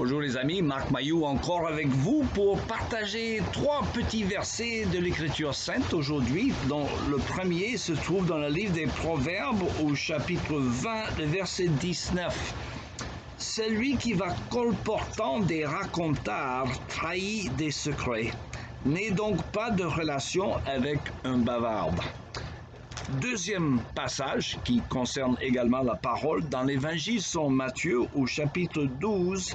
Bonjour les amis, Marc Mailloux encore avec vous pour partager 3 petits versets de l'Écriture sainte aujourd'hui, dont le premier se trouve dans le livre des Proverbes au chapitre 20, le verset 19. Celui qui va colportant des racontards trahit des secrets. N'aie donc pas de relation avec un bavarde. Deuxième passage qui concerne également la parole dans l'Évangile selon Matthieu au chapitre 12,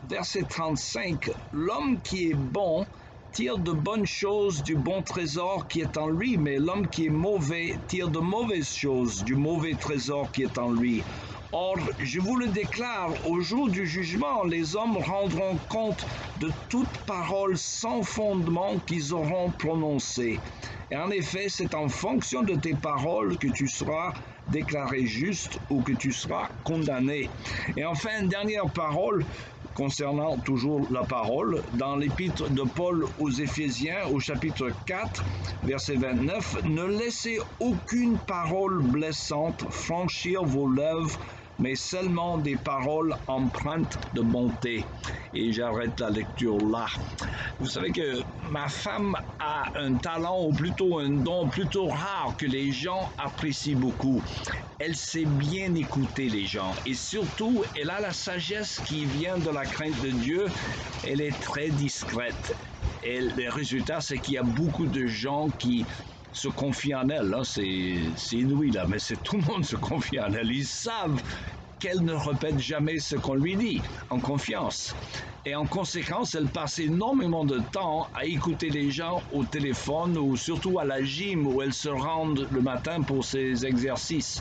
verset 35. L'homme qui est bon tire de bonnes choses du bon trésor qui est en lui, mais l'homme qui est mauvais tire de mauvaises choses du mauvais trésor qui est en lui. Or, je vous le déclare, au jour du jugement, les hommes rendront compte de toute parole sans fondement qu'ils auront prononcée. Et en effet, c'est en fonction de tes paroles que tu seras déclaré juste ou que tu seras condamné. Et enfin, une dernière parole concernant toujours la parole, dans l'épître de Paul aux Éphésiens, au chapitre 4, verset 29, « Ne laissez aucune parole blessante franchir vos lèvres, mais seulement des paroles empreintes de bonté. » Et j'arrête la lecture là. Vous savez que ma femme a un talent, ou plutôt un don plutôt rare que les gens apprécient beaucoup. Elle sait bien écouter les gens et surtout, elle a la sagesse qui vient de la crainte de Dieu. Elle est très discrète. Et le résultat, c'est qu'il y a beaucoup de gens qui se confient en elle. Hein. C'est inouï, là, mais tout le monde se confie en elle. Ils savent qu'elle ne répète jamais ce qu'on lui dit, en confiance. Et en conséquence, elle passe énormément de temps à écouter les gens au téléphone ou surtout à la gym où elle se rend le matin pour ses exercices.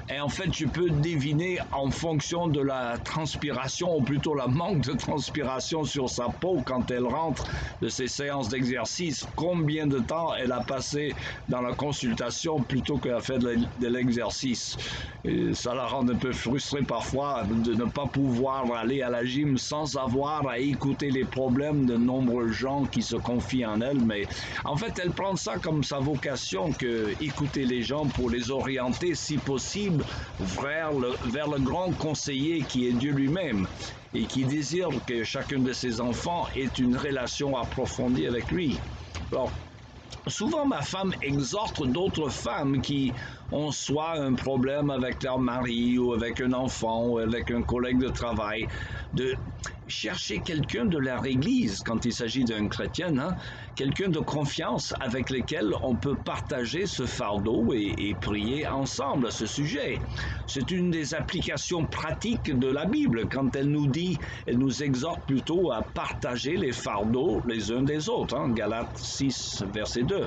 Et en fait, je peux deviner en fonction de la transpiration, ou plutôt la manque de transpiration sur sa peau quand elle rentre de ses séances d'exercice, combien de temps elle a passé dans la consultation plutôt qu'à faire de l'exercice. Et ça la rend un peu frustrée parfois de ne pas pouvoir aller à la gym sans avoir à écouter les problèmes de nombreux gens qui se confient en elle, mais en fait, elle prend ça comme sa vocation que écouter les gens pour les orienter, si possible, vers le grand conseiller qui est Dieu lui-même et qui désire que chacun de ses enfants ait une relation approfondie avec lui. Alors, souvent, ma femme exhorte d'autres femmes qui ont soit un problème avec leur mari ou avec un enfant ou avec un collègue de travail de chercher quelqu'un de leur église quand il s'agit d'un chrétien, hein, quelqu'un de confiance avec lequel on peut partager ce fardeau et prier ensemble à ce sujet. C'est une des applications pratiques de la Bible quand elle nous exhorte plutôt à partager les fardeaux les uns des autres, hein, Galates 6, verset 2.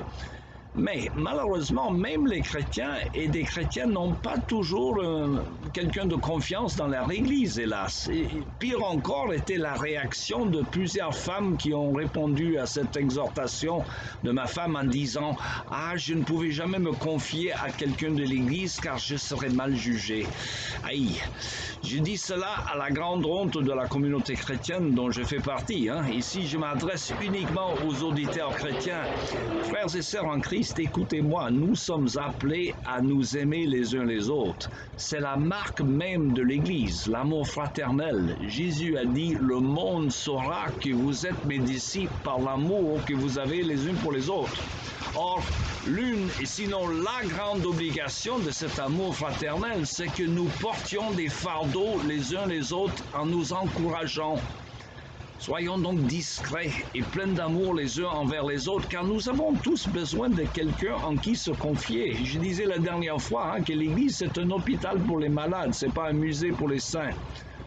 Mais malheureusement, même les chrétiens et des chrétiennes n'ont pas toujours quelqu'un de confiance dans leur église, hélas. Et pire encore était la réaction de plusieurs femmes qui ont répondu à cette exhortation de ma femme en disant « Ah, je ne pouvais jamais me confier à quelqu'un de l'église car je serais mal jugée. » Aïe, je dis cela à la grande honte de la communauté chrétienne dont je fais partie. Hein. Ici, je m'adresse uniquement aux auditeurs chrétiens. Frères et sœurs en Christ, écoutez-moi, nous sommes appelés à nous aimer les uns les autres. C'est la marque même de l'Église, l'amour fraternel. Jésus a dit, le monde saura que vous êtes mes disciples par l'amour que vous avez les uns pour les autres. Or, l'une et sinon la grande obligation de cet amour fraternel, c'est que nous portions des fardeaux les uns les autres en nous encourageant. Soyons donc discrets et pleins d'amour les uns envers les autres, car nous avons tous besoin de quelqu'un en qui se confier. Je disais la dernière fois que l'Église, c'est un hôpital pour les malades, c'est pas un musée pour les saints.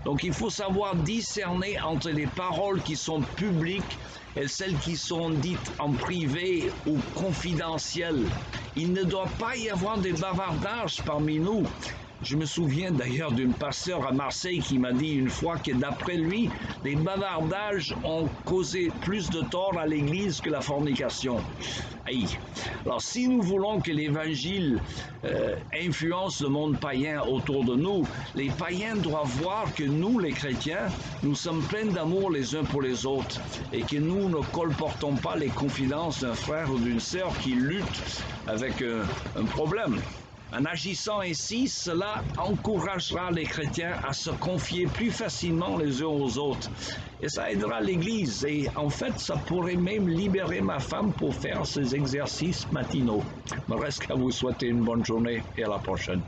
Donc il faut savoir discerner entre les paroles qui sont publiques et celles qui sont dites en privé ou confidentielles. Il ne doit pas y avoir des bavardages parmi nous. Je me souviens d'ailleurs d'une pasteur à Marseille qui m'a dit une fois que d'après lui, les bavardages ont causé plus de tort à l'Église que la fornication. Aïe. Alors si nous voulons que l'Évangile influence le monde païen autour de nous, les païens doivent voir que nous, les chrétiens, nous sommes pleins d'amour les uns pour les autres et que nous ne colportons pas les confidences d'un frère ou d'une sœur qui lutte avec un problème. En agissant ainsi, cela encouragera les chrétiens à se confier plus facilement les uns aux autres. Et ça aidera l'Église. Et en fait, ça pourrait même libérer ma femme pour faire ses exercices matinaux. Il me reste qu'à vous souhaiter une bonne journée et à la prochaine.